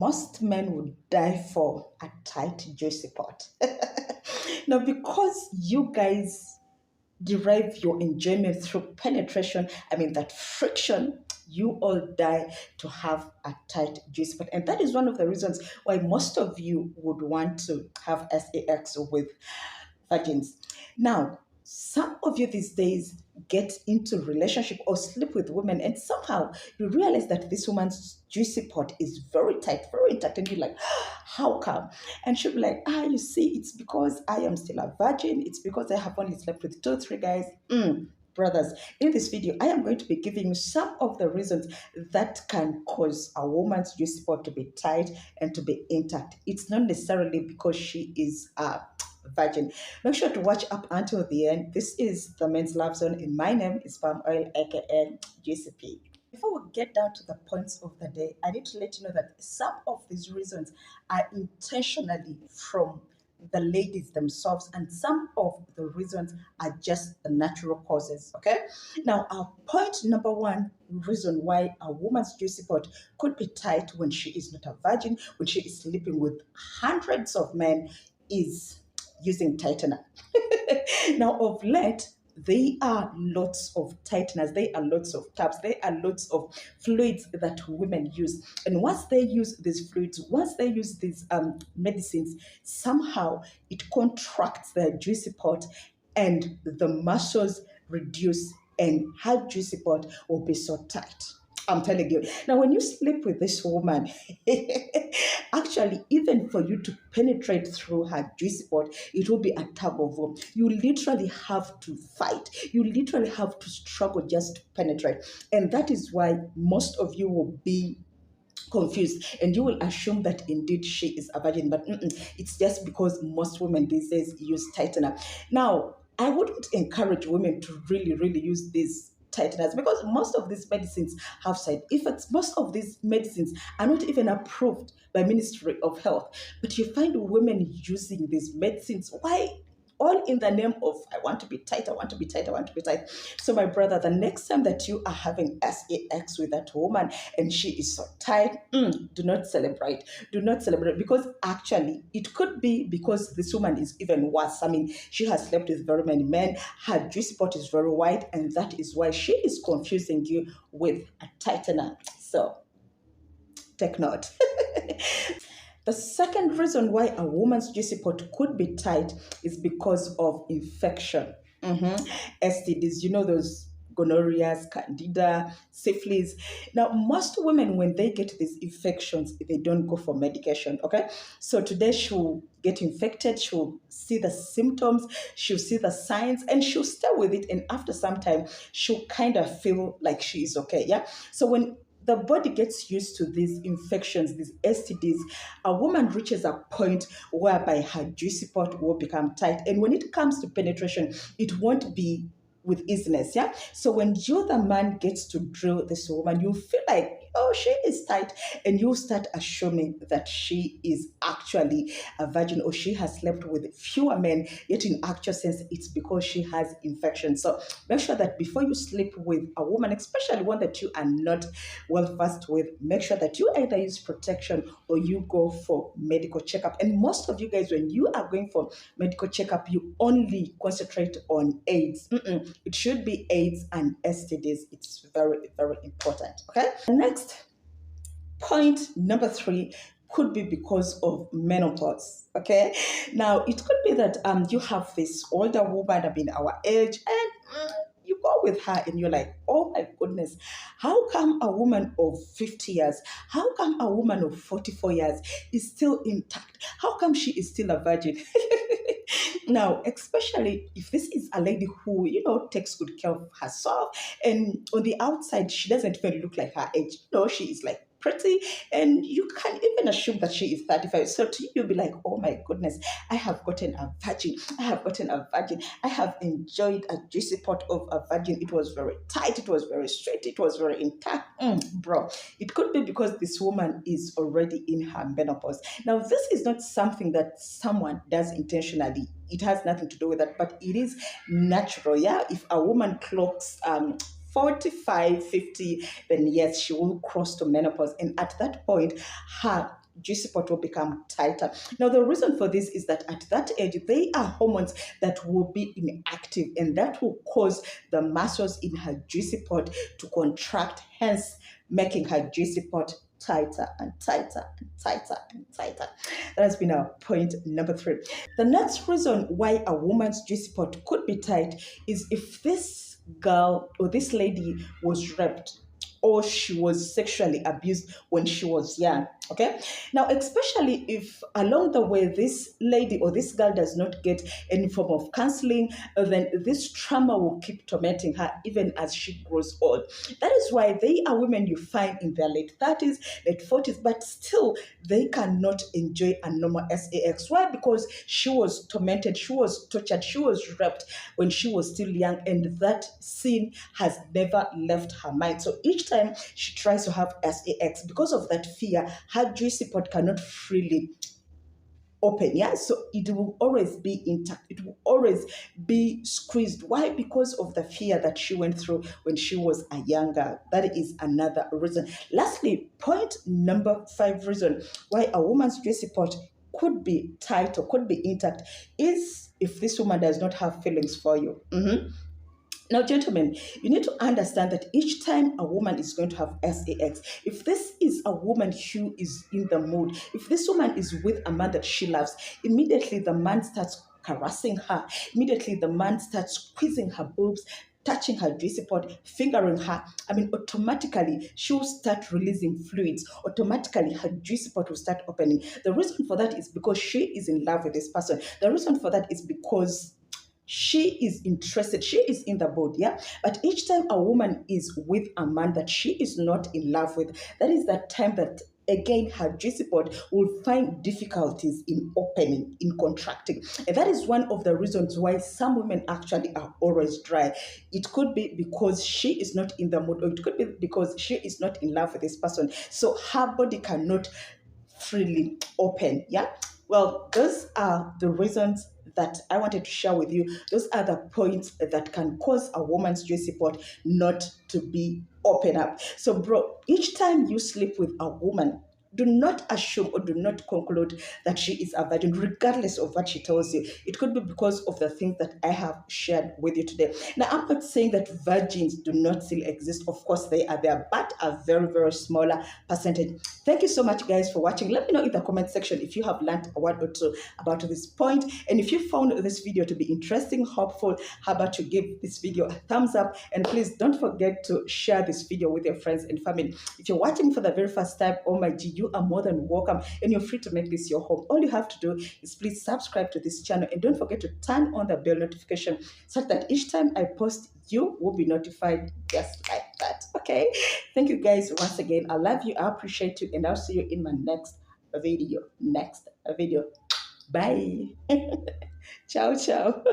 Most men would die for a tight, juicy pot. Now, because you guys derive your enjoyment through penetration, I mean, that friction, you all die to have a tight juicy pot. And that is one of the reasons why most of you would want to have sex with virgins. Now, some of you these days get into relationship or sleep with women, and somehow you realize that this woman's juicy pot is very tight, very intact, and you're like, how come? And she'll be like, you see, it's because I am still a virgin. It's because I have only slept with two, three guys. Brothers, in this video, I am going to be giving you some of the reasons that can cause a woman's juicy pot to be tight and to be intact. It's not necessarily because she is a virgin. Make sure to watch up until the end. This is the Men's Love Zone, and my name is Palm Oil, aka GCP. Before we get down to the points of the day, I need to let you know that some of these reasons are intentionally from the ladies themselves, and some of the reasons are just the natural causes. Okay, now our point number one reason why a woman's juicy pot could be tight when she is not a virgin, when she is sleeping with hundreds of men, is using tightener. Now, of late, there are lots of tighteners, there are lots of tabs, there are lots of fluids that women use. And once they use these fluids, once they use these medicines, somehow it contracts the juicy pot and the muscles reduce, and her juicy pot will be so tight. I'm telling you. Now, when you sleep with this woman, actually, even for you to penetrate through her juicy spot, it will be a tug of war. You literally have to fight. You literally have to struggle just to penetrate. And that is why most of you will be confused, and you will assume that indeed she is a virgin, but it's just because most women these days use tightener. Now, I wouldn't encourage women to really use these tighteners, because most of these medicines have side effects. Most of these medicines are not even approved by Ministry of Health, but you find women using these medicines. Why? All in the name of, I want to be tight, I want to be tight, I want to be tight. So my brother, the next time that you are having sex with that woman and she is so tight, do not celebrate. Do not celebrate, because actually it could be because this woman is even worse. I mean, she has slept with very many men. Her juicy spot is very wide, and that is why she is confusing you with a tightener. So take note. The second reason why a woman's juicy pot could be tight is because of infection. STDs, you know, those gonorrhea, candida, syphilis. Now, most women, when they get these infections, they don't go for medication, okay? So today she'll get infected, she'll see the symptoms, she'll see the signs, and she'll stay with it. And after some time, she'll kind of feel like she is okay, yeah? So when the body gets used to these infections, these STDs, a woman reaches a point whereby her juicy pot will become tight. And when it comes to penetration, it won't be with easiness, yeah? So when you, the man, gets to drill this woman, you feel like, oh, she is tight, and you start assuming that she is actually a virgin, or she has slept with fewer men, yet in actual sense, it's because she has infection. So make sure that before you sleep with a woman, especially one that you are not well versed with, make sure that you either use protection or you go for medical checkup. And most of you guys, when you are going for medical checkup, you only concentrate on AIDS. It should be AIDS and STDs. It's very important. Okay. Next, point number 3 could be because of menopause. Okay. Now, it could be that you have this older woman, I mean, our age, and you go with her and you're like, oh my goodness, how come a woman of 50 years, how come a woman of 44 years is still intact? How come she is still a virgin? Now, especially if this is a lady who, takes good care of herself, and on the outside, she doesn't even look like her age. She is like pretty, and you can even assume that she is 35. So to you, you'll be like, oh my goodness, I have gotten a virgin. I have gotten a virgin. I have enjoyed a juicy pot of a virgin. It was very tight. It was very straight. It was very intact. Bro, it could be because this woman is already in her menopause. Now, this is not something that someone does intentionally. It has nothing to do with that, but it is natural. Yeah, if a woman clocks 45, 50, then yes, she will cross to menopause. And at that point, her juicy spot will become tighter. Now, the reason for this is that at that age, they are hormones that will be inactive, and that will cause the muscles in her juicy spot to contract, hence making her juicy spot tighter and tighter and tighter and tighter. That has been our point number 3. The next reason why a woman's juicy spot could be tight is if this girl or this lady was raped or she was sexually abused when she was young. Okay. Now, especially if along the way this lady or this girl does not get any form of counseling, then this trauma will keep tormenting her even as she grows old. That is why they are women you find in their late 30s, late 40s, but still they cannot enjoy a normal sex. Why? Because she was tormented, she was tortured, she was raped when she was still young, and that scene has never left her mind. So each time she tries to have sex, because of that fear, her juicy part cannot freely open. Yeah, so it will always be intact, it will always be squeezed. Why? Because of the fear that she went through when she was a young girl. That is another reason. Lastly, point number 5 reason why a woman's juicy part could be tight or could be intact is if this woman does not have feelings for you. Now, gentlemen, you need to understand that each time a woman is going to have sex, if this is a woman who is in the mood, if this woman is with a man that she loves, immediately the man starts caressing her, immediately the man starts squeezing her boobs, touching her juicy part, fingering her. I mean, automatically she will start releasing fluids. Automatically her juicy part will start opening. The reason for that is because she is in love with this person. The reason for that is because she is interested, she is in the boat, yeah. But each time a woman is with a man that she is not in love with, that is that time that again her juicy part will find difficulties in opening, in contracting. And that is one of the reasons why some women actually are always dry. It could be because she is not in the mood, or it could be because she is not in love with this person, so her body cannot freely open. Yeah, well, those are the reasons that I wanted to share with you. Those are the points that can cause a woman's juicy part not to be open up. So, bro, each time you sleep with a woman, do not assume or do not conclude that she is a virgin, regardless of what she tells you. It could be because of the things that I have shared with you today. Now, I'm not saying that virgins do not still exist. Of course, they are there, but a very, very smaller percentage. Thank you so much, guys, for watching. Let me know in the comment section if you have learned a word or two about this point. And if you found this video to be interesting, helpful, how about you give this video a thumbs up? And please don't forget to share this video with your friends and family. If you're watching for the very first time, oh my G, you are more than welcome, and you're free to make this your home. All you have to do is please subscribe to this channel, and don't forget to turn on the bell notification such that each time I post, you will be notified just like that. Okay, thank you guys once again. I love you, I appreciate you, and I'll see you in my next video. Bye. Ciao, ciao.